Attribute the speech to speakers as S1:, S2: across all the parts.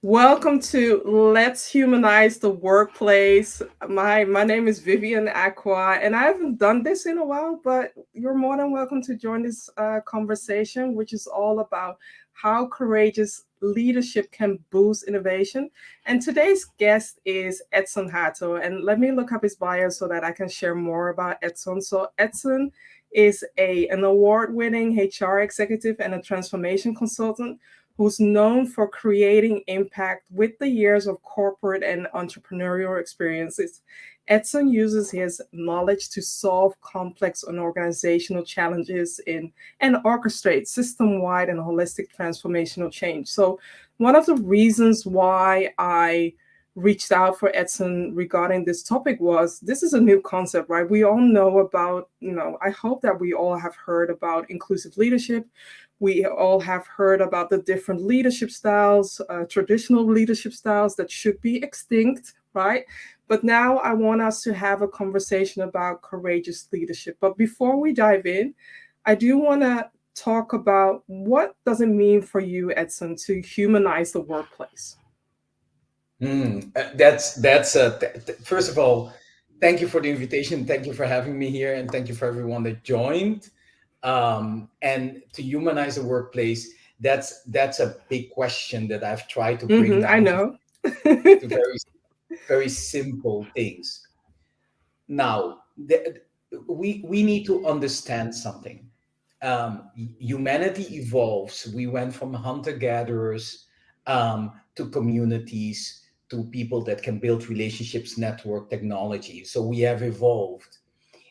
S1: Welcome to Let's Humanize the Workplace. My name is Vivian Acquah, and I haven't done this in a while, but you're more than welcome to join this conversation, which is all about how courageous leadership can boost innovation. And today's guest is Edson Hato, and let me look up his bio so that I can share more about Edson. So Edson is an award-winning HR executive and a transformation consultant who's known for creating impact with the years of corporate and entrepreneurial experiences. Edson uses his knowledge to solve complex and organizational challenges and orchestrate system-wide and holistic transformational change. So one of the reasons why I reached out for Edson regarding this topic was this is a new concept, right? We all know about, I hope that we all have heard about inclusive leadership. We all have heard about the different leadership styles, traditional leadership styles that should be extinct, right? But now I want us to have a conversation about courageous leadership. But before we dive in, I do want to talk about what does it mean for you, Edson, to humanize the workplace?
S2: First of all, thank you for the invitation. Thank you for having me here, and thank you for everyone that joined. And to humanize the workplace, that's a big question that I've tried to bring
S1: I
S2: down
S1: know.
S2: to very simple things. Now, we need to understand something. Humanity evolves. We went from hunter gatherers to communities to people that can build relationships, network technology. So we have evolved.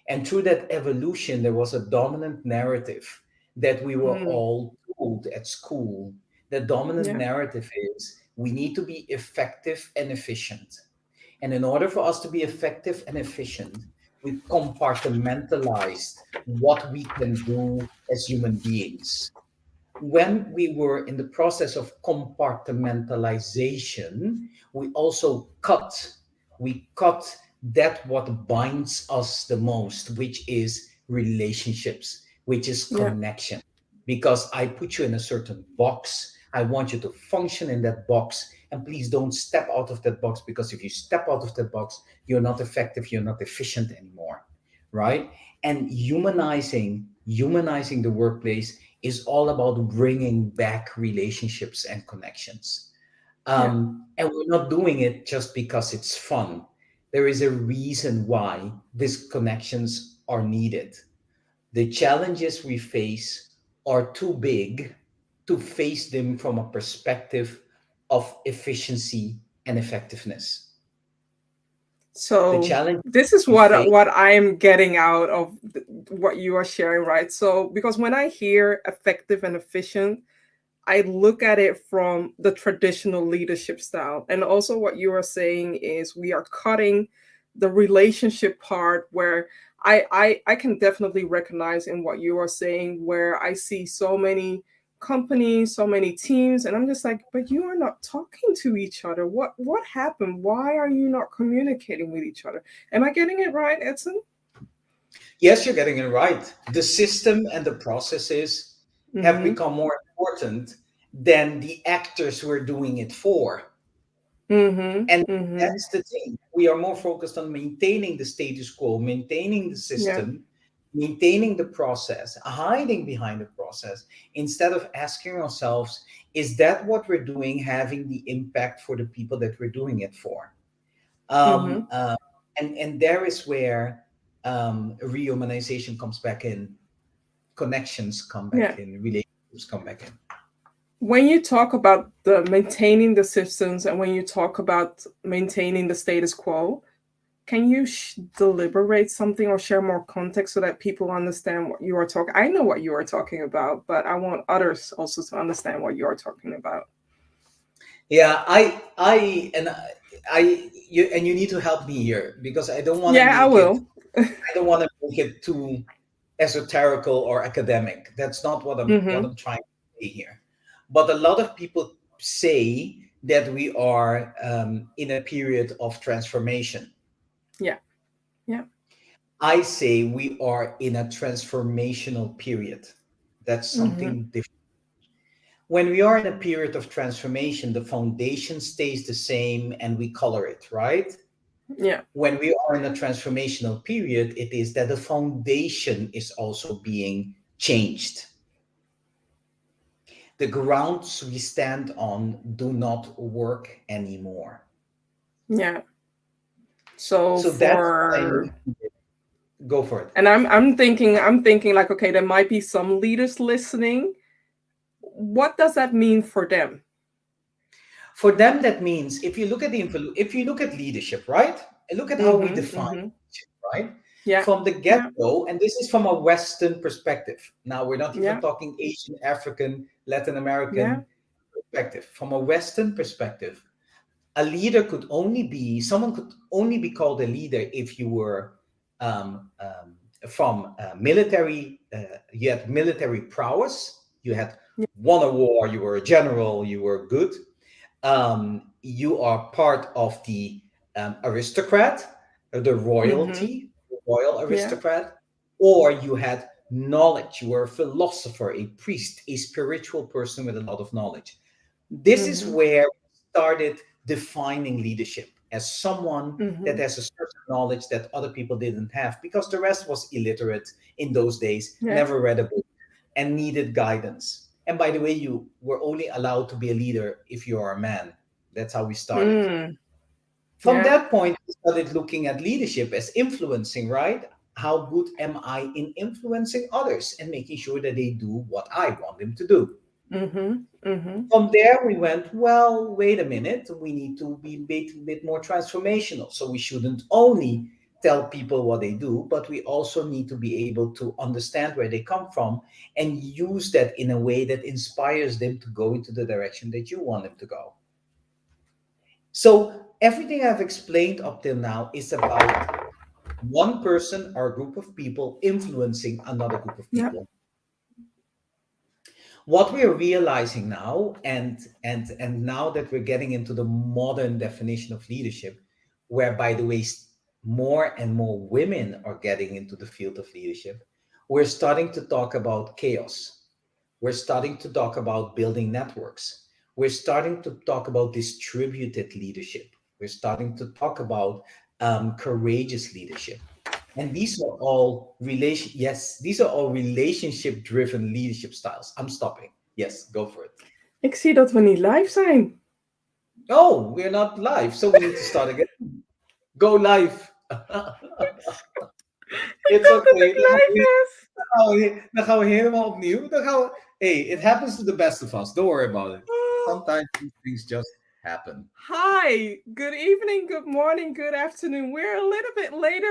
S2: And through that evolution, there was a dominant narrative that we were
S1: Mm,
S2: all told at school. The dominant
S1: yeah,
S2: narrative is we need to be effective and efficient. And in order for us to be effective and efficient, we compartmentalized what we can do as human beings. When we were in the process of compartmentalization, we also cut that what binds us the most, which is relationships, which is
S1: yeah,
S2: connection. Because I put you in a certain box, I want you to function in that box, and please don't step out of that box, because if you step out of that box, you're not effective, you're not efficient anymore, right? And humanizing the workplace is all about bringing back relationships and connections.
S1: yeah,
S2: And we're not doing it just because it's fun. There is a reason why these connections are needed. The challenges we face are too big to face them from a perspective of efficiency and effectiveness. The
S1: So
S2: challenge
S1: this is
S2: we face,
S1: what I'm getting out of what you are sharing, right? So because when I hear effective and efficient, I look at it from the traditional leadership style. And also what you are saying is we are cutting the relationship part where I can definitely recognize in what you are saying where I see so many companies, so many teams, and I'm just like, but you are not talking to each other. What happened? Why are you not communicating with each other? Am I getting it right, Edson?
S2: yes, you're getting it right. The system and the processes have
S1: Mm-hmm.
S2: become more important than the actors we're doing it for.
S1: Mm-hmm.
S2: And
S1: Mm-hmm.
S2: that's the thing. We are more focused on maintaining the status quo, maintaining the
S1: Yeah.
S2: system, maintaining the process, hiding behind the process, instead of asking ourselves, is that what we're doing having the impact for the people that we're doing it for?
S1: Mm-hmm.
S2: Um, uh, and there is where rehumanization comes back in, connections come
S1: Yeah.
S2: back in, relationships come back in.
S1: When you talk about the maintaining the systems and when you talk about maintaining the status quo, can you deliberate something or share more context so that people understand what you are talking? I know what you are talking about, but I want others also to understand what you are talking about.
S2: Yeah, you need to help me here, because
S1: Yeah, I will.
S2: I don't want to make it too esoterical or academic. That's not what
S1: Mm-hmm.
S2: I'm trying to say here. But a lot of people say that we are in a period of transformation.
S1: Yeah. Yeah.
S2: I say we are in a transformational period. That's
S1: Mm-hmm.
S2: something different. When we are in a period of transformation, the foundation stays the same and we color it, right?
S1: Yeah.
S2: When we are in a transformational period, it is that the foundation is also being changed. The grounds we stand on do not work anymore.
S1: Yeah. So
S2: So that's what I
S1: for
S2: need to go for it.
S1: and I'm thinking like, okay, there might be some leaders listening. What does that mean for them?
S2: For them, that means if you look at leadership, right? And look at how we
S1: Mm-hmm.
S2: define
S1: Mm-hmm.
S2: leadership, right?
S1: Yeah.
S2: From the
S1: Yeah.
S2: get-go, and this is from a Western perspective. Now we're not even
S1: Yeah.
S2: talking Asian, African, Latin
S1: Yeah.
S2: American perspective. From a Western perspective, a leader could only be someone could only be called a leader if you were from military. You had military prowess. You had
S1: Yeah.
S2: won a war. You were a general. You were good. You are part of the aristocrat, the
S1: Mm-hmm.
S2: royalty, the royal
S1: Yeah.
S2: aristocrat, or you had knowledge. You were a philosopher, a priest, a spiritual person with a lot of knowledge. This is
S1: Mm-hmm.
S2: where we started defining leadership as someone that
S1: Mm-hmm.
S2: has a certain knowledge that other people didn't have because the rest was illiterate in those days,
S1: Yeah.
S2: never read a book, and needed guidance. And by the way, you were only allowed to be a leader if you are a man. That's how we started.
S1: Mm.
S2: From
S1: Yeah.
S2: that point, we started looking at leadership as influencing, right? How good am I in influencing others and making sure that they do what I want them to do?
S1: Mm-hmm. Mm-hmm.
S2: From there, we went, well, wait a minute, we need to be a bit more transformational. So we shouldn't only tell people what they do, but we also need to be able to understand where they come from and use that in a way that inspires them to go into the direction that you want them to go. So everything I've explained up till now is about one person or a group of people influencing another group of
S1: Yeah.
S2: people. What we're realizing now, and now that we're getting into the modern definition of leadership, where by the way more and more women are getting into the field of leadership, we're starting to talk about chaos. We're starting to talk about building networks. We're starting to talk about distributed leadership. We're starting to talk about courageous leadership. And these are all these are all relationship driven leadership styles. I'm stopping. Yes, go for it.
S1: Ik zie dat we niet live zijn.
S2: Oh, we're not live, so we need to start again. Go live.
S1: Ik
S2: It's
S1: dacht dat
S2: okay.
S1: ik live was.
S2: Dan gaan we helemaal opnieuw. Hey, it happens to the best of us. Don't worry about it.
S1: Oh.
S2: Sometimes these things just happen.
S1: Hi, good evening, good morning, good afternoon. We're a little bit later.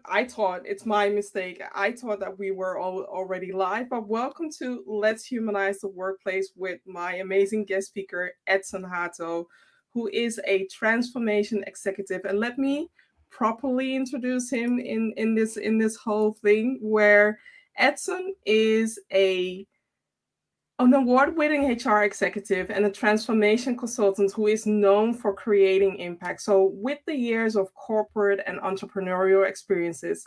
S1: I thought, it's my mistake. I thought that we were already live, but welcome to Let's Humanize the Workplace with my amazing guest speaker, Edson Hato, who is a transformation executive. And let me properly introduce him in this whole thing where Edson is an award winning HR executive and a transformation consultant who is known for creating impact. So, with the years of corporate and entrepreneurial experiences,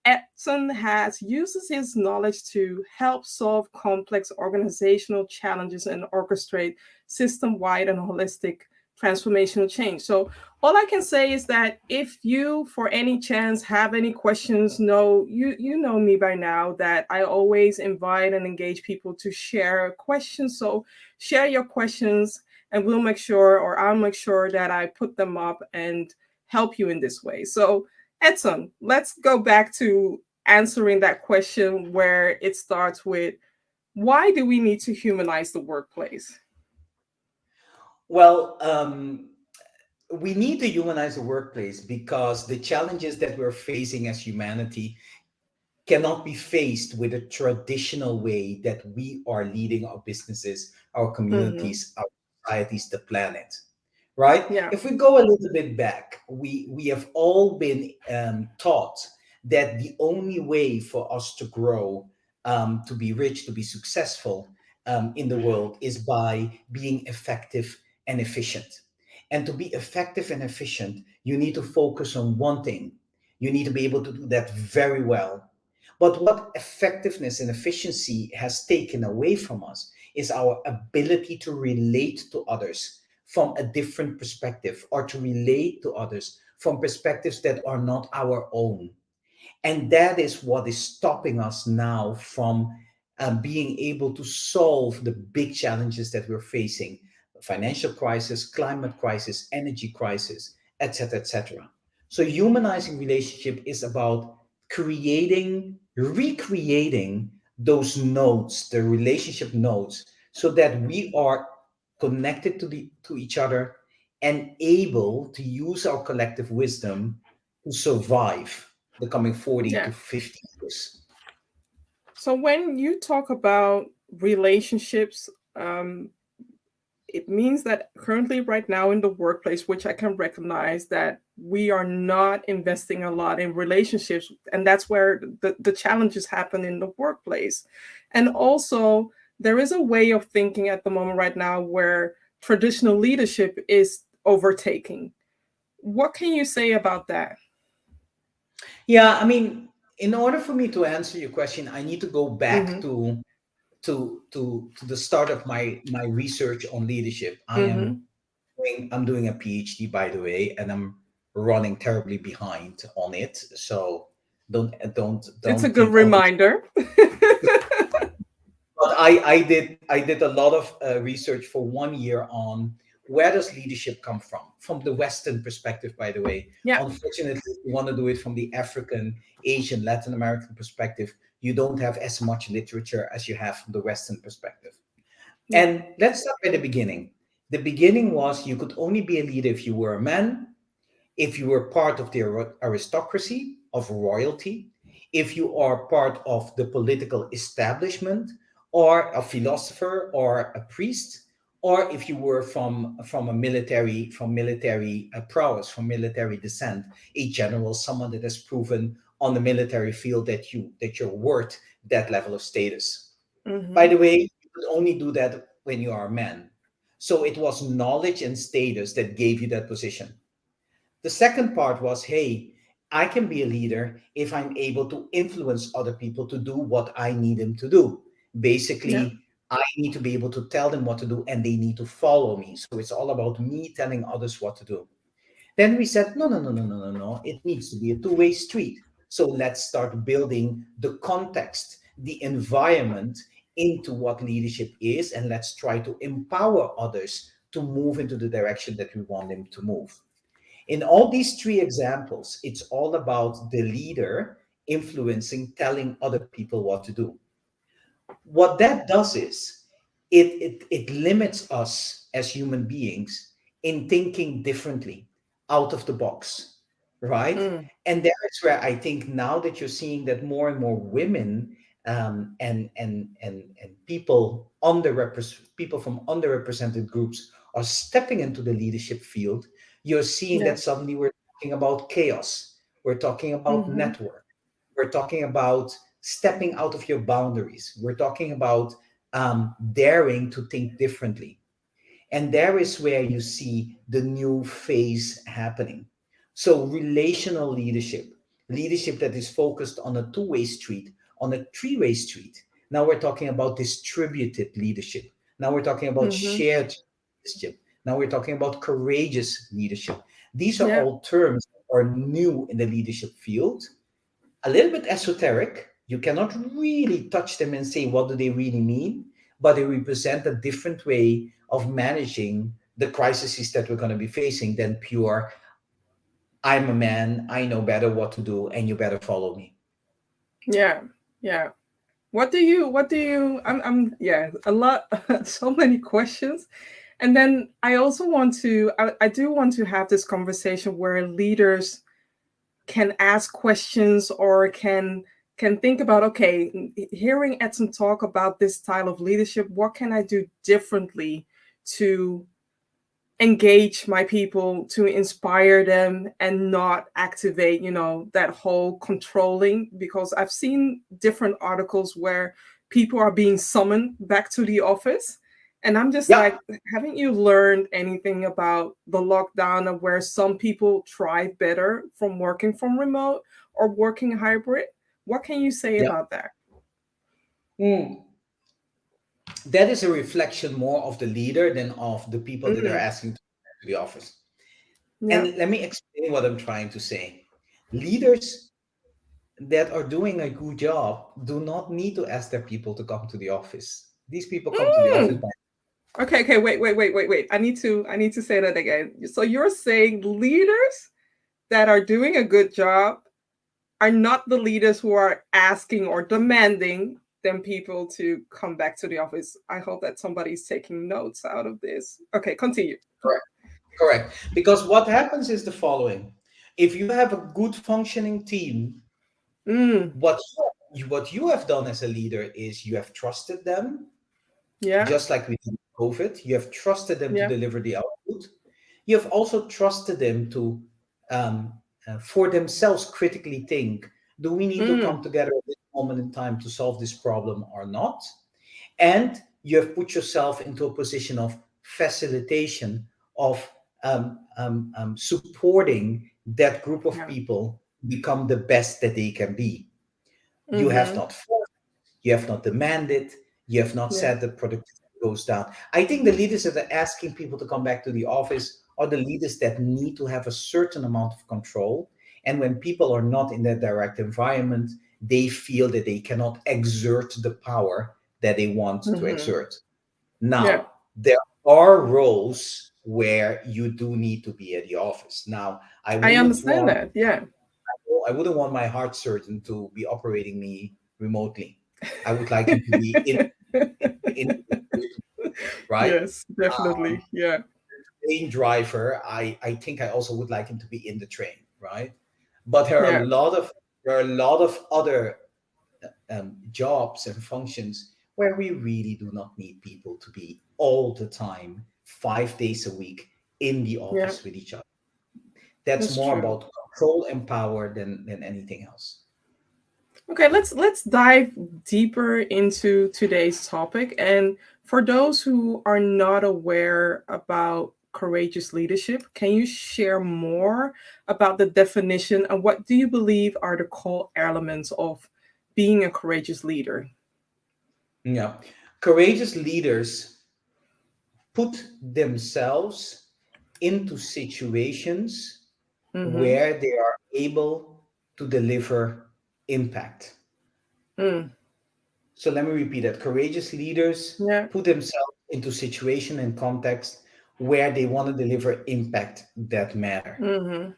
S1: Edson has uses his knowledge to help solve complex organizational challenges and orchestrate system-wide and holistic transformational change. So all I can say is that if you for any chance have any questions, you know me by now that I always invite and engage people to share questions. So share your questions and I'll make sure that I put them up and help you in this way. So Edson, let's go back to answering that question where it starts with why do we need to humanize the workplace?
S2: Well, we need to humanize the workplace because the challenges that we're facing as humanity cannot be faced with a traditional way that we are leading our businesses, our
S1: Mm-hmm.
S2: communities, our societies, the planet. Right?
S1: Yeah.
S2: If we go a little bit back, we have all been taught that the only way for us to grow, to be rich, to be successful in the world is by being effective and efficient. And to be effective and efficient, you need to focus on one thing. You need to be able to do that very well. But what effectiveness and efficiency has taken away from us is our ability to relate to others from a different perspective, or to relate to others from perspectives that are not our own. And that is what is stopping us now from being able to solve the big challenges that we're facing: financial crisis, climate crisis, energy crisis, etc., etc. So, humanizing relationship is about recreating those nodes, the relationship nodes, so that we are connected to each other and able to use our collective wisdom to survive the coming 40 to
S1: Yeah.
S2: 50 years.
S1: So when you talk about relationships, um, it means that currently, right now in the workplace, which I can recognize that we are not investing a lot in relationships, and that's where the challenges happen in the workplace. And also, there is a way of thinking at the moment right now where traditional leadership is overtaking. What can you say about that?
S2: Yeah, I mean, in order for me to answer your question, I need to go back
S1: Mm-hmm.
S2: to the start of my research on leadership.
S1: Mm-hmm.
S2: I'm doing a PhD, by the way, and I'm running terribly behind on it. So
S1: It's a
S2: don't
S1: good
S2: think I'll be.
S1: reminder.
S2: But I did a lot of research for 1 year on where does leadership come from the Western perspective. By the way,
S1: Yeah.
S2: unfortunately, if you want to do it from the African, Asian, Latin American perspective, you don't have as much literature as you have from the Western perspective.
S1: Yeah.
S2: And let's start by the beginning. The beginning was you could only be a leader if you were a man, if you were part of the aristocracy of royalty, if you are part of the political establishment, or a philosopher, or a priest, or if you were from a military prowess, from military descent, a general, someone that has proven on the military field that you're worth that level of status. By
S1: Mm-hmm.
S2: the way, you could only do that when you are a man. So it was knowledge and status that gave you that position. The second part was, hey, I can be a leader if I'm able to influence other people to do what I need them to do.
S1: Yeah.
S2: Basically, I need to be able to tell them what to do and they need to follow me. So it's all about me telling others what to do. Then we said, no, no, no, no, no, no, no. It needs to be a two-way street. So let's start building the context, the environment into what leadership is, and let's try to empower others to move into the direction that we want them to move. In all these three examples, it's all about the leader influencing, telling other people what to do. What that does is it limits us as human beings in thinking differently, out of the box, right?
S1: Mm.
S2: And that is where I think now that you're seeing that more and more women, and people from underrepresented groups are stepping into the leadership field. You're seeing
S1: Yeah.
S2: that suddenly we're talking about chaos, we're talking about
S1: Mm-hmm.
S2: network, we're talking about stepping out of your boundaries. We're talking about daring to think differently. And there is where you see the new phase happening. So, relational leadership, leadership that is focused on a two-way street, on a three-way street. Now we're talking about distributed leadership. Now we're talking about
S1: Mm-hmm.
S2: shared leadership. Now we're talking about courageous leadership. These are
S1: Yeah.
S2: all terms that are new in the leadership field, a little bit esoteric. You cannot really touch them and say what do they really mean, but they represent a different way of managing the crises that we're going to be facing than pure I'm a man, I know better what to do, and you better follow me.
S1: Yeah. Yeah. Yeah, a lot, so many questions. And then I do want to have this conversation where leaders can ask questions or can think about, okay, hearing Edson talk about this style of leadership, what can I do differently to engage my people, to inspire them and not activate, that whole controlling? Because I've seen different articles where people are being summoned back to the office, and I'm just
S2: Yeah.
S1: like, haven't you learned anything about the lockdown of where some people thrive better from working from remote or working hybrid? What can you say
S2: Yeah.
S1: about that?
S2: Mm. That is a reflection more of the leader than of the people that are
S1: Mm,
S2: asking to come to the office.
S1: yeah.
S2: And let me explain what I'm trying to say. Leaders that are doing a good job do not need to ask their people to come to the office. These people come to the office
S1: Mm.
S2: by.
S1: Okay, okay, wait. I need to say that again. So you're saying leaders that are doing a good job are not the leaders who are asking or demanding them people to come back to the office. I hope that somebody's taking notes out of this. Okay, continue.
S2: Correct. Correct. Because what happens is the following. If you have a good functioning team,
S1: Mm,
S2: what you have done as a leader is you have trusted them,
S1: yeah,
S2: just like we did with COVID. You have trusted them to
S1: yeah.
S2: deliver the output. You have also trusted them to, for themselves, critically think: do we need to come
S1: Mm,
S2: together at this moment in time to solve this problem or not? And you have put yourself into a position of facilitation, of supporting that group of
S1: yeah.
S2: people become the best that they can be. You have
S1: Mm-hmm.
S2: not forced, you have not demanded, you have not
S1: Yeah.
S2: said that productivity goes down. I think the leaders that are asking people to come back to the office are the leaders that need to have a certain amount of control. And when people are not in that direct environment, they feel that they cannot exert the power that they want to
S1: Mm-hmm.
S2: exert.
S1: Yeah.
S2: Now, there are roles where you do need to be at the office. Now, I
S1: I
S2: wouldn't
S1: understand
S2: want
S1: that. Yeah.
S2: I wouldn't want my heart surgeon to be operating me remotely. I would like him to be in right?
S1: Yes, definitely. Yeah.
S2: Train driver. I think I also would like him to be in the train, right? But there are a
S1: Yeah.
S2: lot of there are a lot of other jobs and functions where we really do not need people to be all the time, 5 days a week in the
S1: Yeah.
S2: office with each other. That's
S1: That's
S2: more
S1: true.
S2: about control and power than anything else.
S1: Okay, let's dive deeper into today's topic. And for those who are not aware about courageous leadership, can you share more about the definition and what do you believe are the core elements of being a courageous leader?
S2: Yeah. Courageous leaders put themselves into situations
S1: Mm-hmm.
S2: where they are able to deliver impact.
S1: Mm.
S2: So let me repeat that. Courageous leaders
S1: Yeah.
S2: put themselves into situation and context where they want to deliver impact that matter.
S1: Mm-hmm.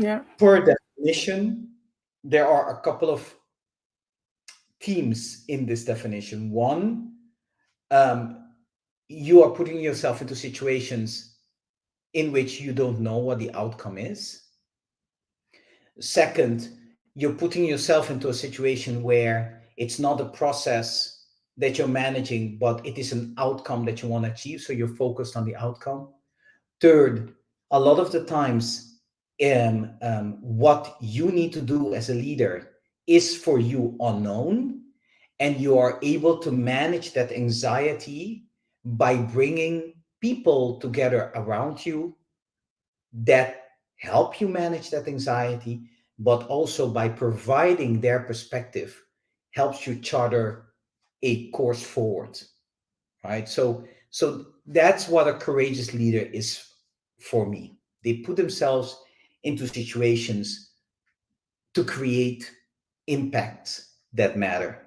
S1: Yeah.
S2: Per definition, there are a couple of themes in this definition. One, um, you are putting yourself into situations in which you don't know what the outcome is. Second, you're putting yourself into a situation where it's not a process that you're managing, but it is an outcome that you want to achieve. So you're focused on the outcome. Third, a lot of the times, what you need to do as a leader is for you unknown, and you are able to manage that anxiety by bringing people together around you that help you manage that anxiety, but also by providing their perspective, helps you charter a course forward, right? So that's what a courageous leader is for me. They put themselves into situations to create impacts that matter.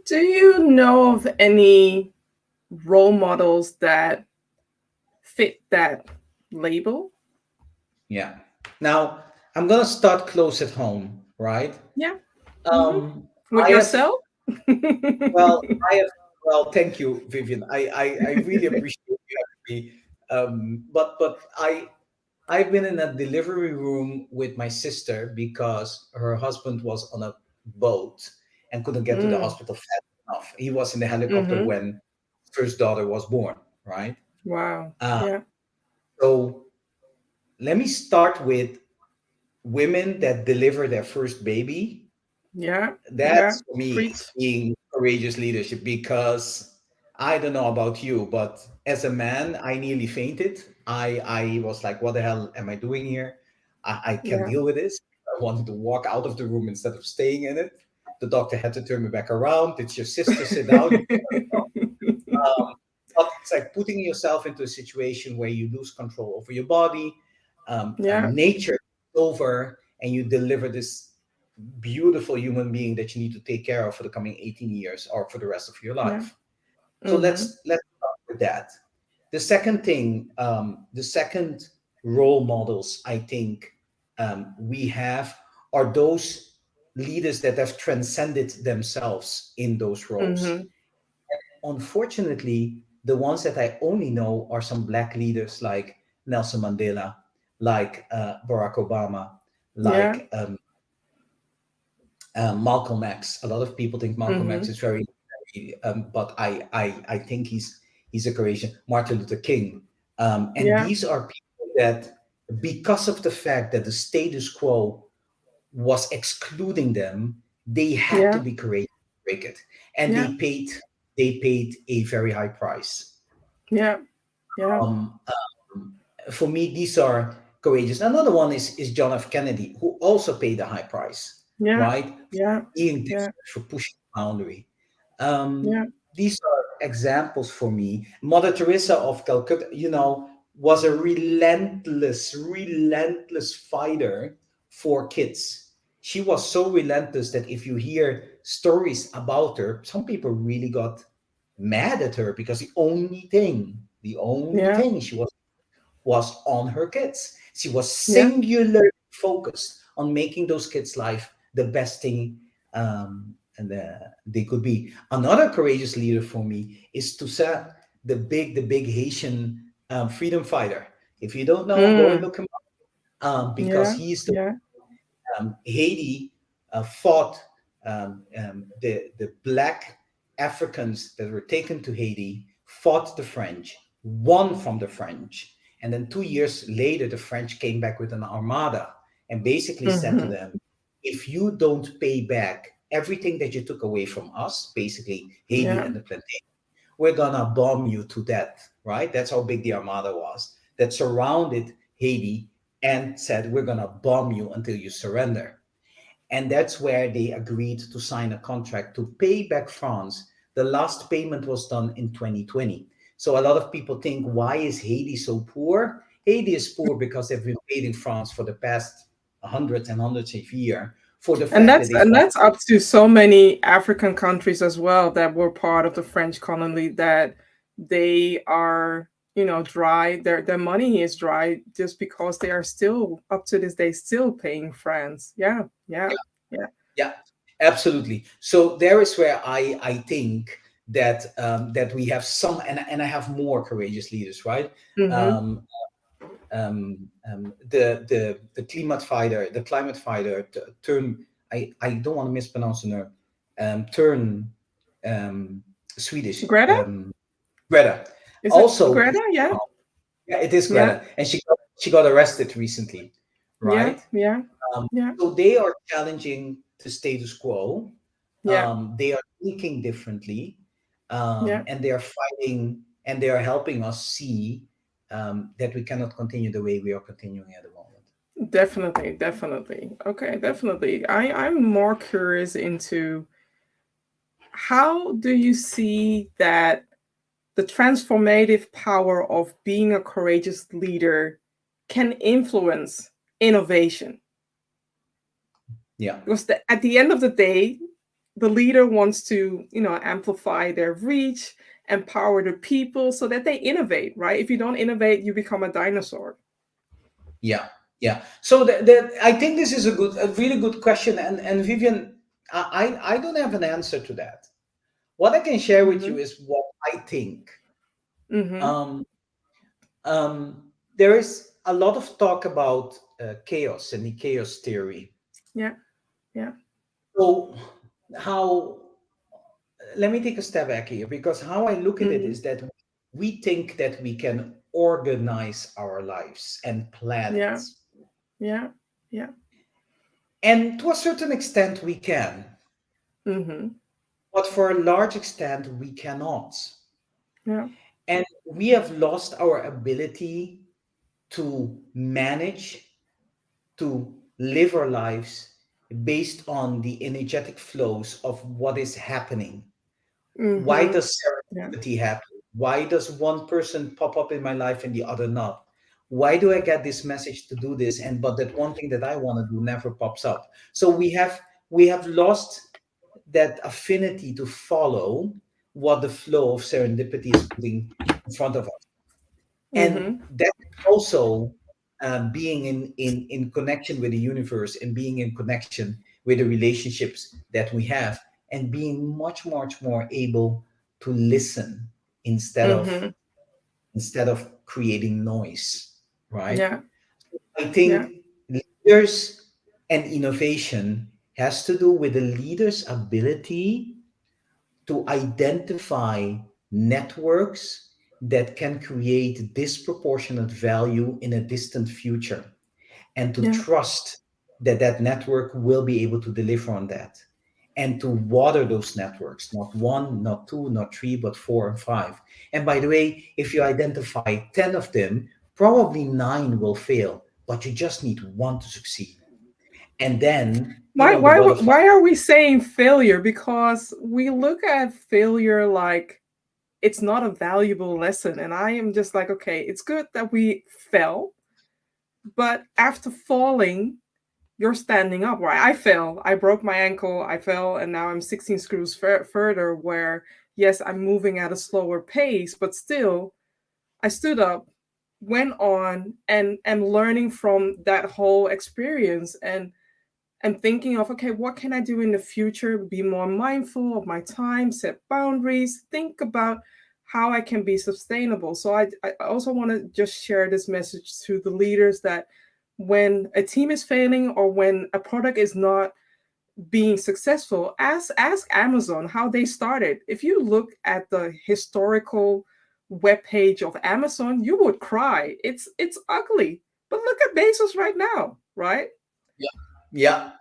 S1: Do you know of any role models that fit that label?
S2: Yeah. Now I'm gonna start close at home, right?
S1: Yeah. Mm-hmm.
S2: Um,
S1: With
S2: I have
S1: yourself?
S2: Well, I have. Well, thank you, Vivian. I really appreciate you having me. But I've been in a delivery room with my sister because her husband was on a boat and couldn't get to the
S1: Mm,
S2: hospital fast enough. He was in the helicopter
S1: mm-hmm.
S2: when first daughter was born, right?
S1: Wow.
S2: Uh,
S1: Yeah.
S2: so let me start with women that deliver their first baby.
S1: Yeah. Yeah.
S2: That's for me
S1: Preach.
S2: is being courageous leadership, because I don't know about you, but as a man, I nearly fainted. I was like, what the hell am I doing here? I can't
S1: Yeah.
S2: deal with this. I wanted to walk out of the room instead of staying in it. The doctor had to turn me back around. Did your sister sit down? But it's like putting yourself into a situation where you lose control over your body,
S1: Yeah.
S2: nature is over, and you deliver this beautiful human being that you need to take care of for the coming 18 years or for the rest of your
S1: Yeah.
S2: life. So
S1: Mm-hmm.
S2: let's start with that. The second thing, the second role models I think we have are those leaders that have transcended themselves in those roles.
S1: Mm-hmm.
S2: Unfortunately, the ones that I only know are some black leaders like Nelson Mandela, like Barack Obama,
S1: Yeah.
S2: like Malcolm X. A lot of people think Malcolm X
S1: Mm-hmm.
S2: is but I think he's a courageous Martin Luther King, and
S1: Yeah.
S2: these are people that, because of the fact that the status quo was excluding them, they had to
S1: Yeah.
S2: be courageous to break it, and
S1: Yeah.
S2: they paid a very high price.
S1: Yeah. Yeah.
S2: Um, for me, these are courageous. Another one is John F. Kennedy, who also paid a high price,
S1: Yeah.
S2: right?
S1: Yeah.
S2: Being
S1: Yeah.
S2: different, for pushing the boundary.
S1: Yeah.
S2: These are examples for me. Mother Teresa of Calcutta, was a relentless fighter for kids. She was so relentless that if you hear stories about her, some people really got mad at her because the only
S1: Yeah.
S2: thing she was on her kids. She was
S1: Yeah.
S2: singularly focused on making those kids' life the best thing they could be. Another courageous leader for me is Toussaint, the big Haitian freedom fighter. If you don't know, go and
S1: Mm.
S2: look him up, because
S1: Yeah.
S2: he's the
S1: Yeah.
S2: Haiti fought the black Africans that were taken to Haiti, fought the French, won from the French, and then 2 years later, the French came back with an armada and basically said to
S1: Mm-hmm.
S2: them, "If you don't pay back everything that you took away from us, basically Haiti
S1: Yeah.
S2: and the plantation, we're gonna bomb you to death." Right? That's how big the armada was that surrounded Haiti and said, "We're gonna bomb you until you surrender." And that's where they agreed to sign a contract to pay back France. The last payment was done in 2020. So a lot of people think, why is Haiti so poor? Haiti is poor because they've been paying France for the past hundreds and hundreds of years for the
S1: And
S2: fact that
S1: that's
S2: they've
S1: and that's up to so many African countries as well that were part of the French colony that they are, dry. Their money is dry just because they are still up to this day still paying France. Yeah. Yeah. Yeah.
S2: Yeah, absolutely. So there is where I think that we have some, and I have more courageous leaders, right?
S1: Mm-hmm.
S2: Um, the climate fighter, turn. I don't want to mispronounce her. Turn Swedish.
S1: Greta?
S2: Greta.
S1: Is it
S2: Also,
S1: Greta? Yeah.
S2: yeah, it is
S1: Yeah.
S2: Greta, and she got arrested recently,
S1: Yeah.
S2: right?
S1: Yeah.
S2: Um,
S1: Yeah.
S2: so they are challenging the status quo.
S1: Yeah.
S2: They are thinking differently,
S1: Yeah.
S2: and they are fighting, and they are helping us see that we cannot continue the way we are continuing at the moment.
S1: Definitely. Definitely. Okay, definitely. I'm more curious into how do you see that the transformative power of being a courageous leader can influence innovation?
S2: Yeah,
S1: Because at the end of the day, the leader wants to, amplify their reach, empower the people so that they innovate, right? If you don't innovate, you become a dinosaur.
S2: yeah, yeah. So I think this is a really good question, and Vivian, I don't have an answer to that. What I can share with you
S1: Mm-hmm.
S2: is what I think.
S1: Mm-hmm.
S2: Um, there is a lot of talk about chaos and the chaos theory.
S1: Yeah. Yeah.
S2: So, how, let me take a step back here, because how I look at it
S1: Mm-hmm.
S2: is that we think that we can organize our lives and plan it.
S1: Yeah. Yeah. Yeah.
S2: And to a certain extent, we can,
S1: Mm-hmm.
S2: but for a large extent, we cannot.
S1: Yeah.
S2: And we have lost our ability to manage, to live our lives based on the energetic flows of what is happening. Why
S1: Mm-hmm.
S2: does
S1: Yeah.
S2: serendipity happen? Why does one person pop up in my life and the other not? Why do I get this message to do this, and but that one thing that I want to do never pops up? So we have lost that affinity to follow what the flow of serendipity is putting in front of us. And
S1: Mm-hmm.
S2: that also, being in connection with the universe and being in connection with the relationships that we have, and being much more able to listen instead of
S1: Mm-hmm.
S2: creating noise, right?
S1: Yeah.
S2: I
S1: Yeah.
S2: think leaders and innovation has to do with the leader's ability to identify networks that can create disproportionate value in a distant future, and to
S1: Yeah.
S2: trust that that network will be able to deliver on that, and to water those networks, not one, not two, not three, but four and five. And by the way, if you identify 10 of them, probably nine will fail, but you just need one to succeed. And then,
S1: Why
S2: the
S1: why
S2: butterfly.
S1: why are we saying failure? Because we look at failure like it's not a valuable lesson. And I am just like, okay, it's good that we fell, but after falling, you're standing up, right? I fell, I broke my ankle, I fell, and now I'm 16 screws further. Where, yes, I'm moving at a slower pace, but still, I stood up, went on, and learning from that whole experience, and thinking of, okay, what can I do in the future? Be more mindful of my time, set boundaries, think about how I can be sustainable. So I also want to just share this message to the leaders that when a team is failing or when a product is not being successful, ask Amazon how they started. If you look at the historical web page of Amazon, you would cry. It's ugly. But look at Bezos right now, right?
S2: Yeah, yeah.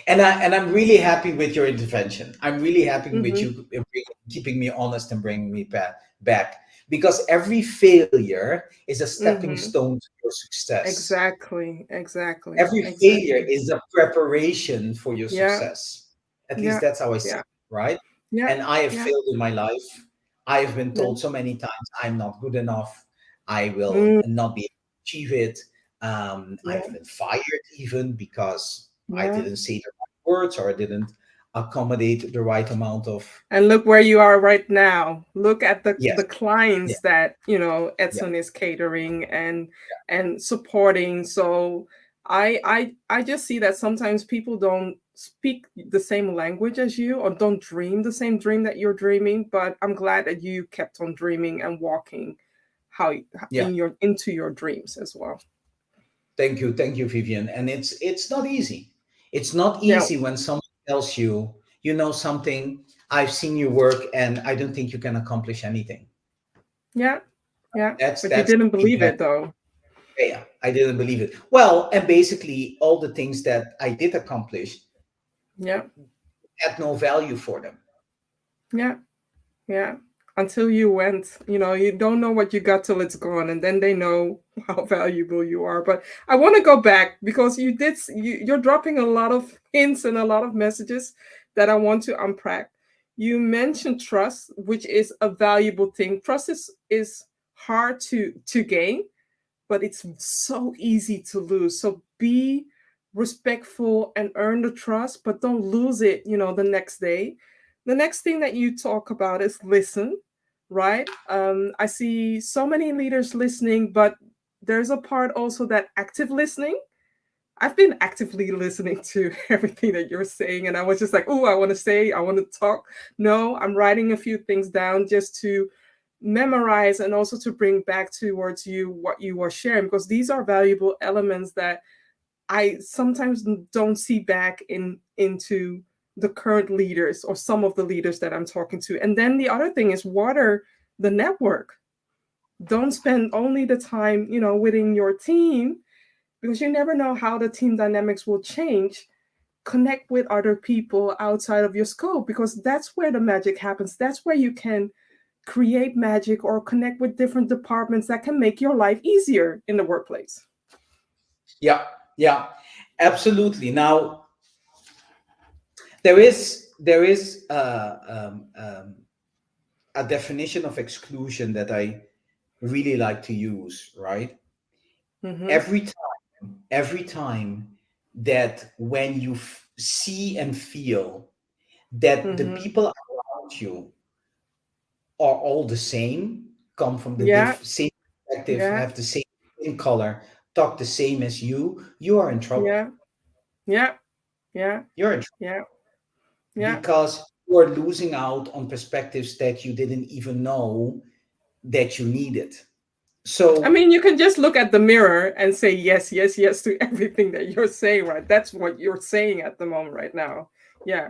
S2: And I'm really happy with your intervention. I'm really happy with
S1: Mm-hmm.
S2: you keeping me honest and bringing me back, because every failure is a stepping
S1: Mm-hmm.
S2: stone to your success.
S1: Exactly, exactly,
S2: Every failure
S1: exactly.
S2: is a preparation for your
S1: Yeah,
S2: success. At least
S1: yeah,
S2: that's how I see
S1: yeah,
S2: it, right?
S1: yeah,
S2: And I have
S1: yeah,
S2: failed in my life. I've been
S1: yeah.
S2: told so many times I'm not good enough. I will
S1: Mm,
S2: not be able to achieve it. I've
S1: yeah,
S2: been fired even because I
S1: yeah.
S2: didn't say the right words, or I didn't accommodate the right amount of.
S1: And look where you are right now. Look at the
S2: Yes. Yeah.
S1: clients that
S2: Yeah.
S1: Edson is catering and supporting. So I just see that sometimes people don't speak the same language as you or don't dream the same dream that you're dreaming. But I'm glad that you kept on dreaming and walking how
S2: Yeah.
S1: into your dreams as well.
S2: Thank you, Vivian. And it's not easy. It's not
S1: Yeah,
S2: easy when someone tells you, you know something, I've seen your work and I don't think you can accomplish anything.
S1: yeah, yeah. But you
S2: That's
S1: didn't
S2: something
S1: believe
S2: that,
S1: it though.
S2: yeah, I didn't believe it. Well, and basically all the things that I did accomplish
S1: Yeah,
S2: had no value for them.
S1: yeah, yeah. Until you went, you don't know what you got till it's gone, and then they know how valuable you are. But I want to go back because you're dropping a lot of hints and a lot of messages that I want to unpack. You mentioned trust, which is a valuable thing. Trust is hard to gain, but it's so easy to lose. So be respectful and earn the trust, but don't lose it, the next day. The next thing that you talk about is listen, right? I see so many leaders listening, but there's a part also that active listening. I've been actively listening to everything that you're saying, and I was just like, oh, I want to say, I want to talk. No, I'm writing a few things down just to memorize and also to bring back towards you what you are sharing, because these are valuable elements that I sometimes don't see back into the current leaders or some of the leaders that I'm talking to. And then the other thing is water the network. Don't spend only the time, within your team, because you never know how the team dynamics will change. Connect with other people outside of your scope, because that's where the magic happens. That's where you can create magic or connect with different departments that can make your life easier in the workplace.
S2: Yeah, yeah. Absolutely. Now, there is a definition of exclusion that I really like to use, right?
S1: Mm-hmm.
S2: Every time that when you see and feel that the
S1: Mm-hmm.
S2: people around you are all the same, come from the
S1: Yeah.
S2: same perspective,
S1: Yeah.
S2: have the same color, talk the same as you are in trouble.
S1: Yeah. Yeah. Yeah.
S2: You're in trouble
S1: Yeah. Yeah.
S2: because you are losing out on perspectives that you didn't even know that you needed.
S1: I
S2: So
S1: mean, you can just look at the mirror and say yes, yes, yes to everything that you're saying, right? That's what you're saying at the moment right now. Yeah.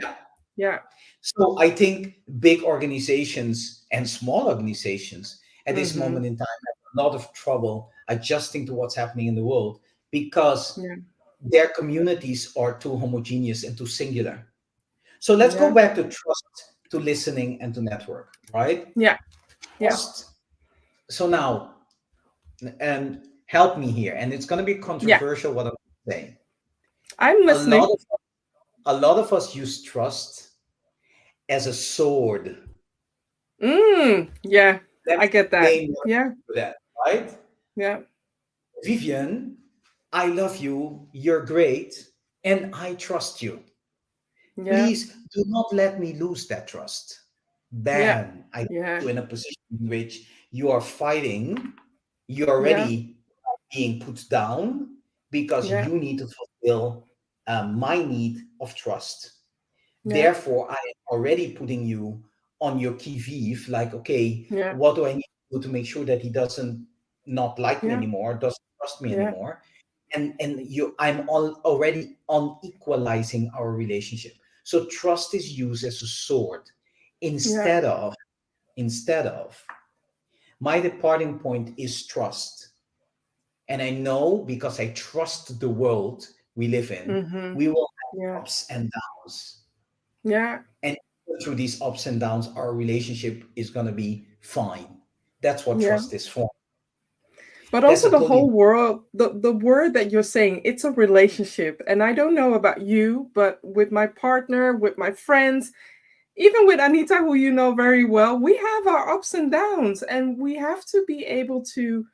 S1: Yeah.
S2: So I think big organizations and small organizations at this
S1: Mm-hmm.
S2: moment in time have a lot of trouble adjusting to what's happening in the world because
S1: Yeah.
S2: their communities are too homogeneous and too singular. So let's go
S1: Yeah.
S2: back to trust, to listening, and to network, right?
S1: Yeah. Yeah.
S2: Trust. So now, and help me here, and it's going to be
S1: Yeah.
S2: controversial what I'm saying.
S1: I'm
S2: A lot
S1: listening.
S2: of a lot of us use trust as a sword.
S1: Yeah.
S2: Let me
S1: I get that.
S2: explain what
S1: Yeah.
S2: I mean by that, right?
S1: Yeah.
S2: Vivian, I love you, you're great, and I trust you.
S1: Yeah.
S2: Please do not let me lose that trust.
S1: Yeah.
S2: Bam, I put
S1: Yeah.
S2: you in a position in which you are fighting, you're
S1: Yeah.
S2: already being put down because
S1: Yeah.
S2: you need to fulfill my need of trust.
S1: Yeah.
S2: Therefore, I am already putting you on your qui vive, like, okay,
S1: Yeah.
S2: what do I need to do to make sure that he doesn't not like me
S1: Yeah.
S2: anymore, doesn't trust me
S1: Yeah.
S2: anymore? And I'm already unequalizing our relationship. So trust is used as a sword
S1: Yeah.
S2: instead of my departing point is trust. And I know because I trust the world we live in,
S1: Mm-hmm.
S2: we will
S1: Yeah.
S2: have ups and downs.
S1: Yeah.
S2: And through these ups and downs, our relationship is going to be fine. That's what
S1: Yeah.
S2: trust is for.
S1: But
S2: That's
S1: also
S2: a
S1: the
S2: totally
S1: whole world, the word that you're saying, it's a relationship. And I don't know about you, but with my partner, with my friends, even with Anita, who you know very well, we have our ups and downs, and we have to be able to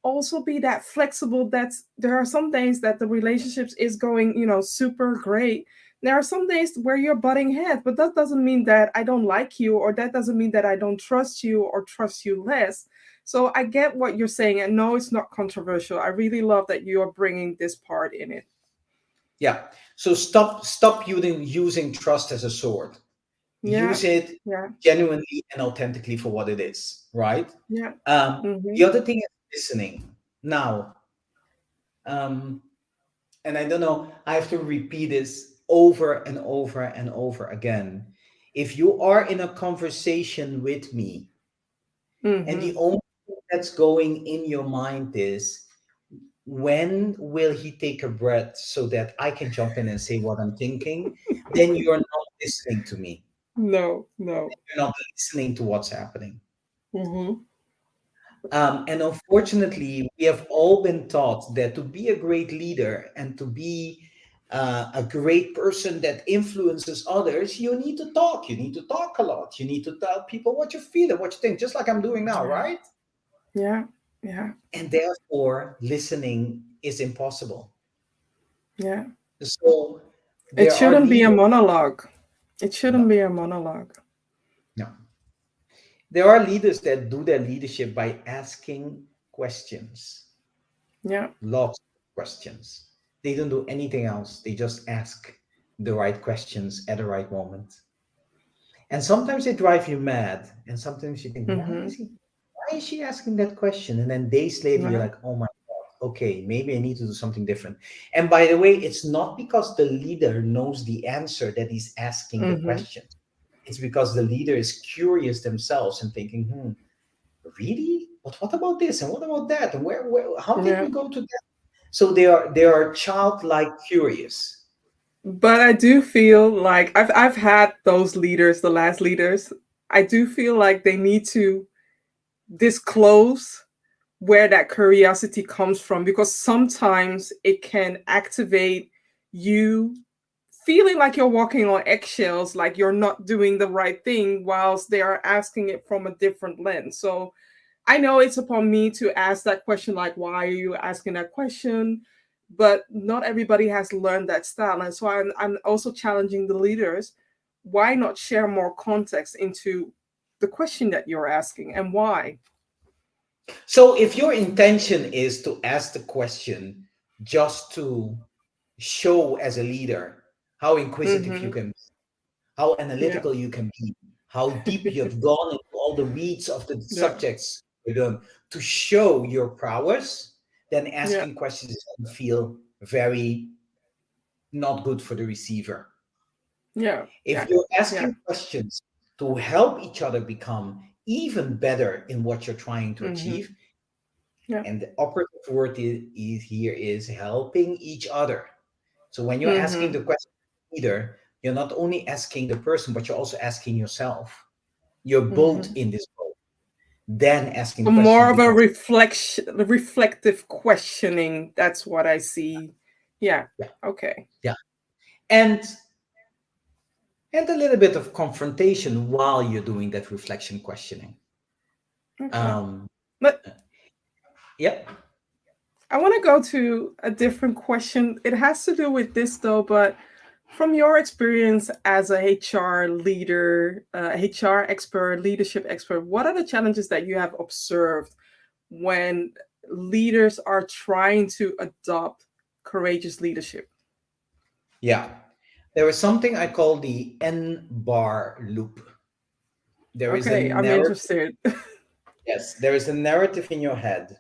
S1: also be that flexible. That's there are some days that the relationships is going, super great. There are some days where you're butting heads, but that doesn't mean that I don't like you, or that doesn't mean that I don't trust you or trust you less. So I get what you're saying, and no, it's not controversial. I really love that you are bringing this part in it.
S2: Yeah. So stop using trust as a sword.
S1: Yeah.
S2: Use it
S1: Yeah.
S2: genuinely and authentically for what it is, right?
S1: Yeah.
S2: The
S1: Mm-hmm.
S2: other thing is listening. Now, um, and I don't know, I have to repeat this over and over and over again. If you are in a conversation with me, and
S1: Mm-hmm.
S2: the only thing that's going in your mind is, when will he take a breath so that I can jump in and say what I'm thinking? Then you're not listening to me.
S1: No, no.
S2: You're not listening to what's happening.
S1: Mm-hmm.
S2: And unfortunately, we have all been taught that to be a great leader and to be a great person that influences others, you need to talk. You need to talk a lot. You need to tell people what you feel and what you think, just like I'm doing now,
S1: Yeah.
S2: right?
S1: Yeah. Yeah.
S2: And therefore, listening is impossible.
S1: Yeah.
S2: So
S1: It
S2: there are
S1: shouldn't be a
S2: leaders.
S1: monologue. It
S2: No,
S1: shouldn't be a monologue.
S2: no. There are leaders that do their leadership by asking questions,
S1: Yeah.
S2: lots of questions. They don't do anything else. They just ask the right questions at the right moment. And sometimes they drive you mad. And sometimes you think,
S1: Mm-hmm.
S2: why is she asking that question? And then days later, you're
S1: Yeah.
S2: like, oh my God, okay, maybe I need to do something different. And by the way, it's not because the leader knows the answer that he's asking the
S1: Mm-hmm.
S2: question. It's because the leader is curious themselves and thinking, really? But what about this? And what about that? And how did
S1: Yeah.
S2: we go to that? So they are childlike curious.
S1: But I do feel like I've had those leaders, the last leaders. I do feel like they need to disclose where that curiosity comes from, because sometimes it can activate you feeling like you're walking on eggshells, like you're not doing the right thing, whilst they are asking it from a different lens. So I know it's upon me to ask that question, like, why are you asking that question? But not everybody has learned that style. And so I'm also challenging the leaders. Why not share more context into the question that you're asking and why?
S2: So if your intention is to ask the question just to show as a leader how inquisitive you
S1: Mm-hmm.
S2: can, how
S1: Yeah.
S2: analytical you can be, how deep you have gone into all the weeds of the
S1: Yeah.
S2: subjects you're doing, to show your prowess, then
S1: Yeah.
S2: asking questions is going to feel very not good for the receiver.
S1: Yeah.
S2: If
S1: Yeah.
S2: you're
S1: Yeah.
S2: asking questions to help each other become even better in what you're trying to
S1: Mm-hmm.
S2: achieve,
S1: Yeah.
S2: and the operative word is here is helping each other. So when you're asking
S1: Mm-hmm.
S2: the question either, you're not only asking the person, but you're also asking yourself. You're both
S1: Mm-hmm.
S2: in this boat. Then asking
S1: So
S2: the question
S1: more of a
S2: becomes,
S1: reflective questioning. That's what I see. Yeah.
S2: yeah,
S1: Okay.
S2: yeah. And a little bit of confrontation while you're doing that reflection questioning.
S1: Okay.
S2: Um,
S1: But
S2: yeah,
S1: I want to go to a different question. It has to do with this though, but from your experience as a HR leader, HR expert, leadership expert, what are the challenges that you have observed when leaders are trying to adopt courageous leadership?
S2: yeah. There is something I call the N bar loop. There is a
S1: Okay, I'm
S2: narrative,
S1: interested.
S2: yes, there is a narrative in your head.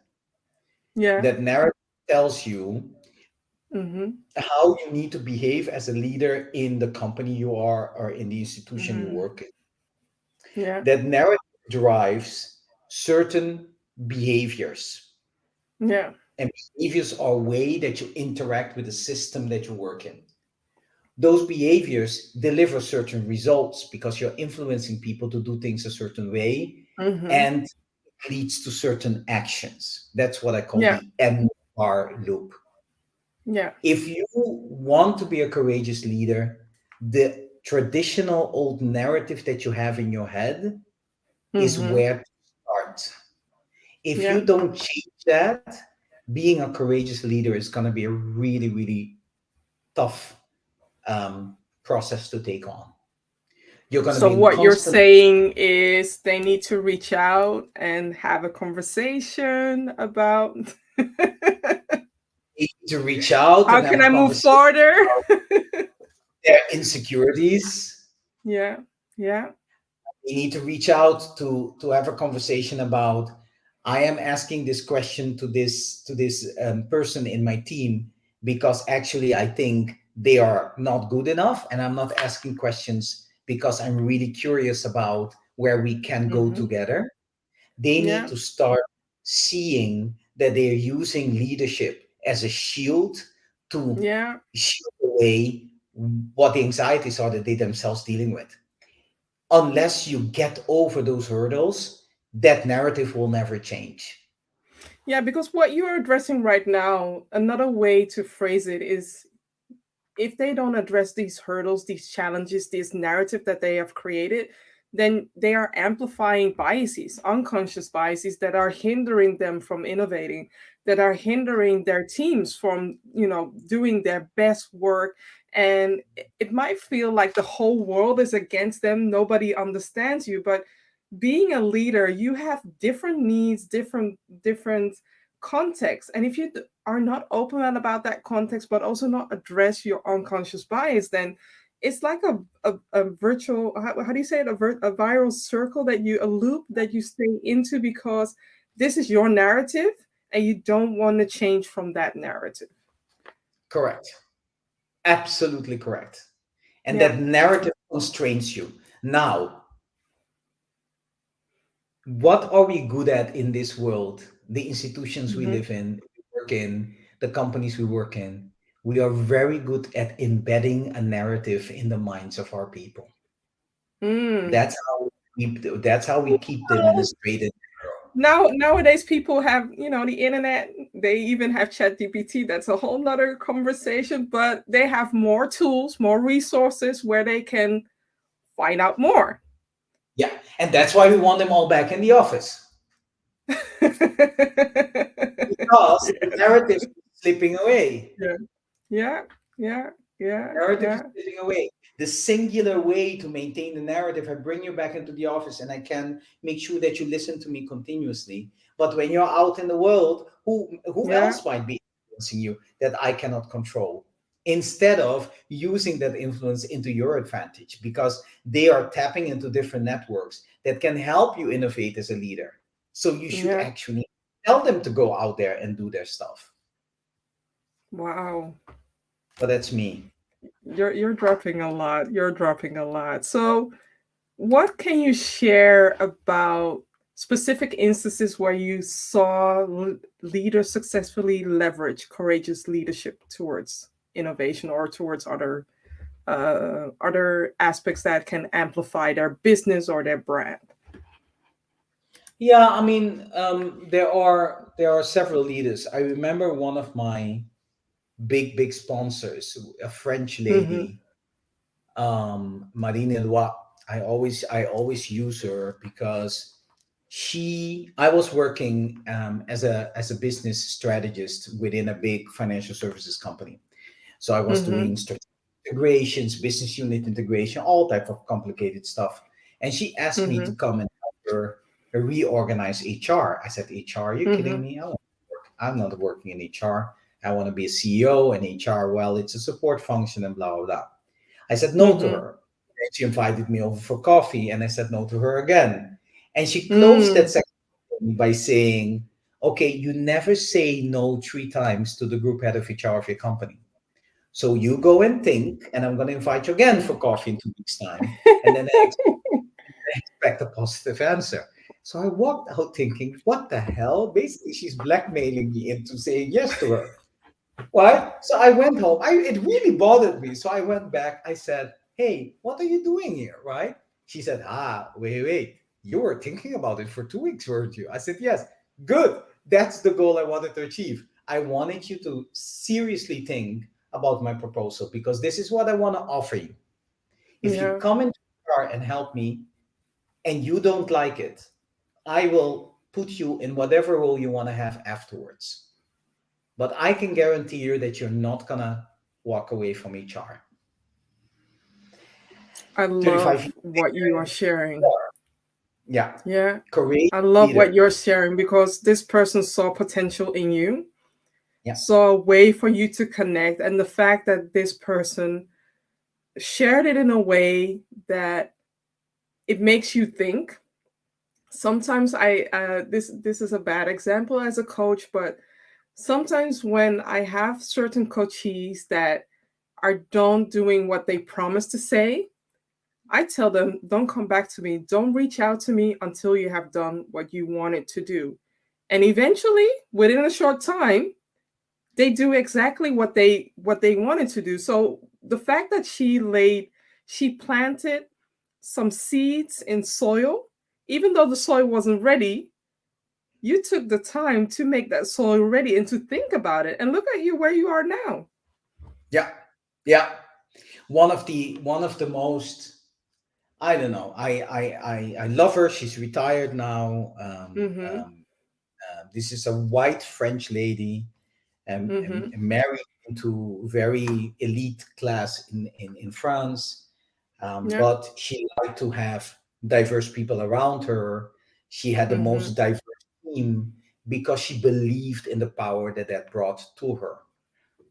S1: Yeah.
S2: That narrative tells you
S1: Mm-hmm.
S2: how you need to behave as a leader in the company you are or in the institution you
S1: Mm-hmm.
S2: work in.
S1: Yeah.
S2: That narrative drives certain behaviors,
S1: Yeah.
S2: and behaviors are a way that you interact with the system that you work in. Those behaviors deliver certain results because you're influencing people to do things a certain way,
S1: Mm-hmm.
S2: and it leads to certain actions. That's what I call
S1: Yeah.
S2: the N bar loop.
S1: Yeah.
S2: If you want to be a courageous leader, the traditional old narrative that you have in your head is
S1: Mm-hmm.
S2: where to start. If
S1: Yeah.
S2: you don't change that, being a courageous leader is going to be a really, really tough process to take on. You're going to
S1: So
S2: be in
S1: what you're
S2: constant
S1: saying is they need to reach out and have a conversation about
S2: need to reach out
S1: how
S2: and have
S1: can
S2: a
S1: I move
S2: conversation
S1: farther?
S2: about their insecurities.
S1: Yeah. Yeah.
S2: We need to reach out to have a conversation about, I am asking this question to this person in my team because actually I think they are not good enough, and I'm not asking questions because I'm really curious about where we can go
S1: Mm-hmm.
S2: together. They need
S1: Yeah.
S2: to start seeing that they're using leadership as a shield to
S1: Yeah.
S2: shield away what the anxieties are that they themselves dealing with. Unless you get over those hurdles, that narrative will never change.
S1: Yeah, because what you're addressing right now, another way to phrase it is if they don't address these hurdles, these challenges, this narrative that they have created, then they are amplifying biases, unconscious biases that are hindering them from innovating, that are hindering their teams from, doing their best work. And it might feel like the whole world is against them. Nobody understands you, but being a leader, you have different needs, different context. And if you are not open about that context, but also not address your unconscious bias, then it's like a virtual, how do you say it, a viral circle, that you, a loop that you stay into, because this is your narrative and you don't want to change from that narrative.
S2: Correct. Absolutely correct. And
S1: Yeah.
S2: that narrative constrains you. Now, what are we good at in this world? The institutions we
S1: Hmm.
S2: live in, we work in, the companies we work in, we are very good at embedding a narrative in the minds of our people.
S1: Mm.
S2: That's how we keep them in a straight and narrow.
S1: Nowadays people have, the internet, they even have ChatGPT. That's a whole nother conversation, but they have more tools, more resources where they can find out more.
S2: Yeah, and that's why we want them all back in the office, because the
S1: Yes.
S2: narrative is slipping away.
S1: Yeah. Yeah. Yeah. Yeah.
S2: Narrative is
S1: Yeah.
S2: slipping away. The singular way to maintain the narrative, I bring you back into the office and I can make sure that you listen to me continuously. But when you're out in the world, who
S1: Yeah.
S2: else might be influencing you that I cannot control? Instead of using that influence into your advantage, because they are tapping into different networks that can help you innovate as a leader. So you should
S1: Yeah.
S2: actually tell them to go out there and do their stuff.
S1: Wow.
S2: But that's me.
S1: You're dropping a lot. You're dropping a lot. So, what can you share about specific instances where you saw leaders successfully leverage courageous leadership towards innovation or towards other aspects that can amplify their business or their brand?
S2: Yeah, I mean, there are several leaders. I remember one of my big sponsors, a French
S1: Mm-hmm.
S2: lady, Marine Eloi. I always use her because I was working as a business strategist within a big financial services company. So I was
S1: Mm-hmm.
S2: doing strategic integrations, business unit integration, all type of complicated stuff. And she asked me to
S1: Mm-hmm.
S2: come and help her reorganize HR. I said, HR, are you kidding
S1: Mm-hmm.
S2: me? I'm not working in HR. I want to be a CEO, and HR, well, it's a support function and blah, blah, blah. I said no to
S1: Mm-hmm.
S2: her. And she invited me over for coffee, and I said no to her again. And she closed that
S1: Mm.
S2: section by saying, okay, you never say no 3 times to the group head of HR of your company. So you go and think, and I'm going to invite you again for coffee in 2 weeks' time. And then I expect a positive answer. So I walked out thinking, what the hell? Basically, she's blackmailing me into saying yes to her. Right? So I went home. It really bothered me. So I went back. I said, hey, what are you doing here? Right? She said, wait. You were thinking about it for 2 weeks, weren't you? I said, yes. Good. That's the goal I wanted to achieve. I wanted you to seriously think about my proposal, because this is what I want to offer you. If you
S1: Yeah.
S2: come into the car and help me and you don't like it, I will put you in whatever role you want to have afterwards. But I can guarantee you that you're not gonna walk away from HR.
S1: I
S2: 35
S1: love
S2: years
S1: what you are
S2: later,
S1: sharing.
S2: yeah,
S1: Yeah.
S2: courageous
S1: I love what
S2: leader.
S1: you're sharing because this person saw potential in you,
S2: Yeah,
S1: saw a way for you to connect, and the fact that this person shared it in a way that it makes you think. Sometimes this is a bad example as a coach, but sometimes when I have certain coachees that are don't doing what they promise to say, I tell them, don't come back to me. Don't reach out to me until you have done what you wanted to do. And eventually, within a short time, they do exactly what they wanted to do. So the fact that she planted some seeds in soil, even though the soil wasn't ready, you took the time to make that soil ready and to think about it. And look at you where you are now.
S2: yeah, yeah. One of the most, I don't know. I love her. She's retired now.
S1: Mm-hmm.
S2: This is a white French lady,
S1: Mm-hmm.
S2: married into very elite class in France.
S1: Yeah.
S2: But she liked to have diverse people around her. She had the
S1: Mm-hmm.
S2: most diverse team because she believed in the power that that brought to her.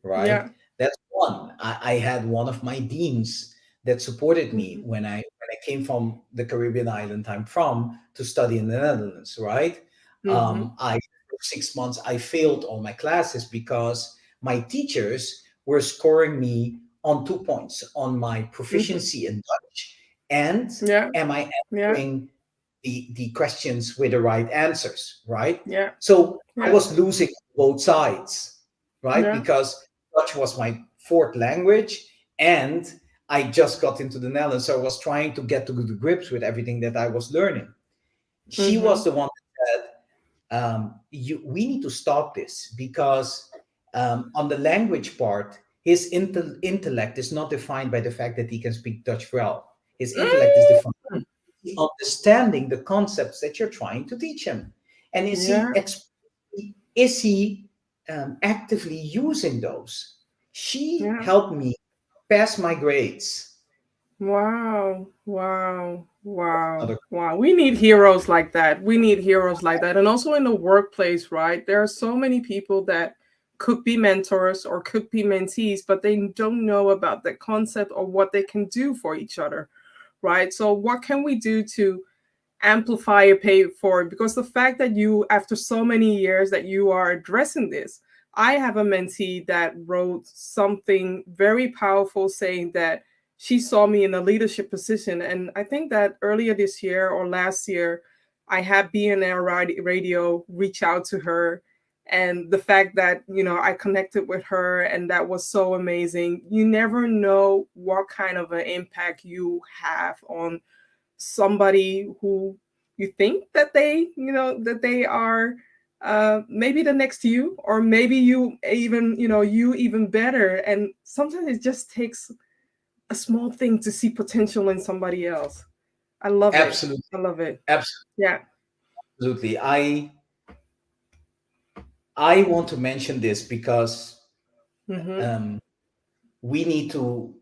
S2: Right?
S1: Yeah.
S2: That's one. I had one of my deans that supported me
S1: Mm-hmm.
S2: when I came from the Caribbean island I'm from to study in the Netherlands. Right?
S1: Mm-hmm.
S2: I For 6 months I failed all my classes because my teachers were scoring me on 2 points on my
S1: Mm-hmm.
S2: proficiency in Dutch and
S1: Yeah.
S2: am I
S1: Yeah.
S2: answering the questions with the right answers, right?
S1: Yeah.
S2: So I
S1: Yeah.
S2: was losing both sides, right?
S1: Yeah.
S2: Because Dutch was my fourth language, and I just got into the Netherlands, so I was trying to get to the grips with everything that I was learning. She
S1: Mm-hmm.
S2: was the one that said, we need to stop this because on the language part, his intellect is not defined by the fact that he can speak Dutch well. His intellect is defined
S1: Mm,
S2: by understanding the concepts that you're trying to teach him. And
S1: yeah,
S2: is he actively using those? She
S1: yeah.
S2: helped me pass my grades.
S1: Wow, wow, wow,
S2: Another
S1: wow. We need heroes like that. We need heroes like that. And also in the workplace, right? There are so many people that could be mentors or could be mentees, but they don't know about the concept or what they can do for each other, right? So, what can we do to amplify a pay it forward? Because the fact that you, after so many years that you are addressing this, I have a mentee that wrote something very powerful saying that she saw me in a leadership position. And I think that earlier this year or last year, I had BNR radio reach out to her. And the fact that, I connected with her and that was so amazing. You never know what kind of an impact you have on somebody who you think that they are maybe the next to you, or maybe you even better. And sometimes it just takes a small thing to see potential in somebody else. I love it.
S2: absolutely,
S1: I love it. Yeah.
S2: absolutely. I want to mention this because
S1: Mm-hmm.
S2: um, we need to,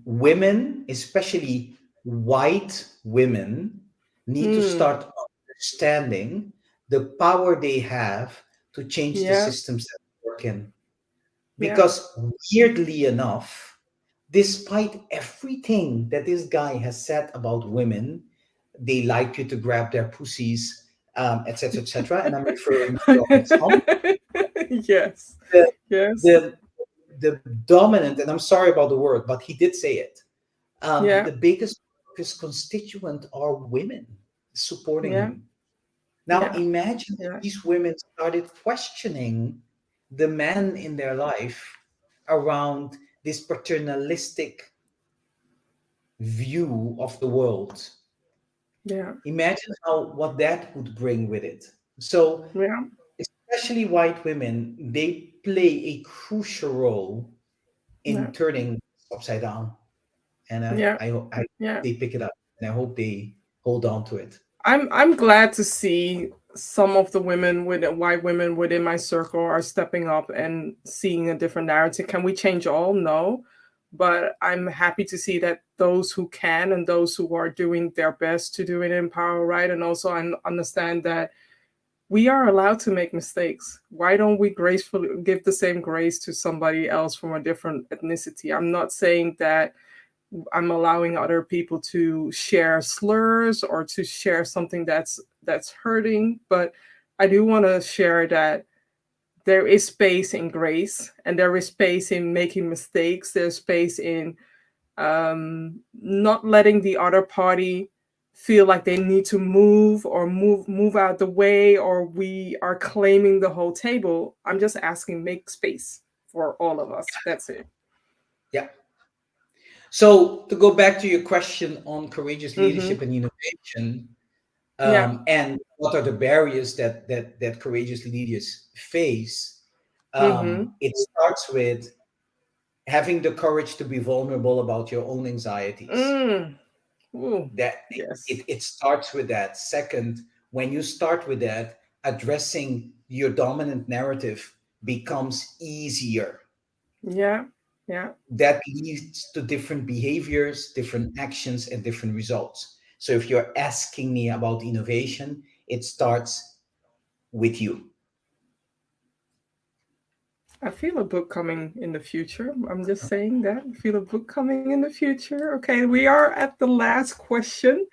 S2: women, especially white women, need to
S1: Mm.
S2: start understanding the power they have to change the
S1: Yeah.
S2: systems that we work in.
S1: Yeah.
S2: Because weirdly enough, despite everything that this guy has said about women, they like you to grab their pussies, etc., etc. And I'm referring to Donald Trump.
S1: Yes.
S2: The,
S1: Yes.
S2: the the dominant, and I'm sorry about the word, but he did say it.
S1: Yeah.
S2: The biggest of his constituent are women supporting
S1: Yeah.
S2: him. Now
S1: Yeah.
S2: imagine if
S1: Yeah.
S2: these women started questioning the men in their life around this paternalistic view of the world.
S1: Yeah.
S2: Imagine how what that would bring with it. So,
S1: Yeah.
S2: especially white women, they play a crucial role
S1: Yeah.
S2: in turning this upside down. And
S1: Yeah.
S2: I
S1: Yeah.
S2: they pick it up, and I hope they hold on to it.
S1: I'm glad to see some of the women with white women within my circle are stepping up and seeing a different narrative. Can we change all? No. But I'm happy to see that those who can and those who are doing their best to do it in power, right? And also I understand that we are allowed to make mistakes. Why don't we gracefully give the same grace to somebody else from a different ethnicity? I'm not saying that I'm allowing other people to share slurs or to share something that's hurting, but I do want to share that there is space in grace, and there is space in making mistakes. There's space in not letting the other party feel like they need to move out the way, or we are claiming the whole table. I'm just asking, make space for all of us. That's it.
S2: Yeah. So to go back to your question on courageous
S1: Mm-hmm.
S2: leadership and innovation,
S1: Yeah.
S2: and what are the barriers that courageous leaders face,
S1: Mm-hmm.
S2: it starts with having the courage to be vulnerable about your own anxieties.
S1: Mm. Ooh,
S2: That
S1: yes.
S2: it starts with that. Second, when you start with that, addressing your dominant narrative becomes easier.
S1: Yeah. Yeah.
S2: That leads to different behaviors, different actions, and different results. So if you're asking me about innovation, it starts with you.
S1: I feel a book coming in the future. I'm just saying that. I feel a book coming in the future. Okay, we are at the last question.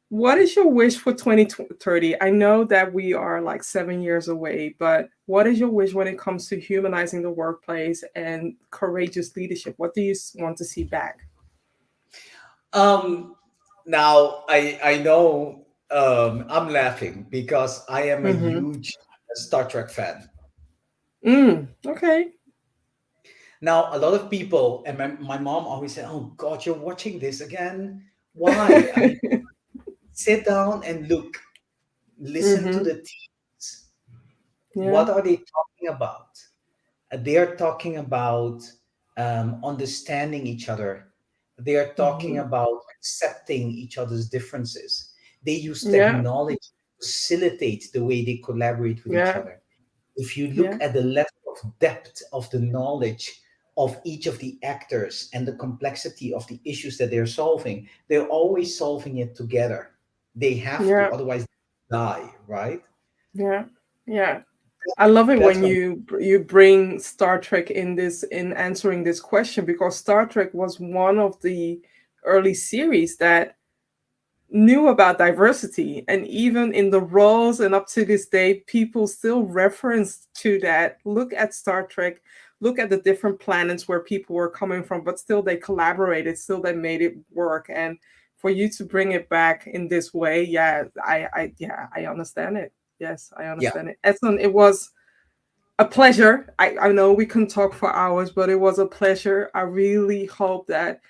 S1: What is your wish for 2030? I know that we are like 7 years away, but what is your wish when it comes to humanizing the workplace and courageous leadership? What do you want to see back?
S2: Um, Now I know I'm laughing because I am a
S1: Mm-hmm.
S2: huge Star Trek fan.
S1: Okay.
S2: Now a lot of people and my mom always said, "Oh God, you're watching this again? Why?" I mean, sit down and look, listen to
S1: Mm-hmm.
S2: the teams,
S1: Yeah.
S2: What are they talking about? They are talking about understanding each other. They are talking
S1: Hmm.
S2: about accepting each other's differences. They use
S1: Yeah.
S2: technology to facilitate the way they collaborate with each
S1: Yeah.
S2: other. If you look
S1: Yeah.
S2: at the level of depth of the knowledge of each of the actors and the complexity of the issues that they're solving, they're always solving it together. They have to,
S1: Yeah.
S2: otherwise they die, right?
S1: Yeah. Yeah. I love it
S2: That's
S1: when
S2: my
S1: you bring Star Trek in this, in answering this question, because Star Trek was one of the early series that knew about diversity, and even in the roles and up to this day people still reference to that. Look at Star Trek, look at the different planets where people were coming from, but still they collaborated, still they made it work. And for you to bring it back in this way, yeah, I understand it. Yes, I
S2: yeah.
S1: understand it. Excellent. It was a pleasure. I know we can talk for hours, but it was a pleasure. I really hope that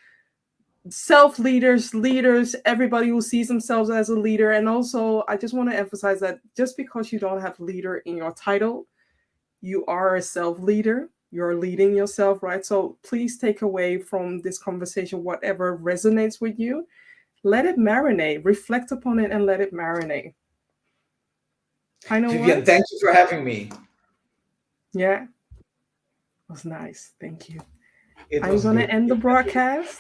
S1: self leaders, leaders, everybody who sees themselves as a leader. And also, I just want to emphasize that just because you don't have leader in your title, you are a self leader. You're leading yourself, right? So please take away from this conversation whatever resonates with you. Let it marinate, reflect upon it, and let it marinate. Final
S2: Vivian, thank
S1: words?
S2: you for having me.
S1: Yeah, it was nice. Thank you.
S2: It
S1: I'm
S2: was
S1: going to
S2: good.
S1: end the
S2: It was good.
S1: broadcast.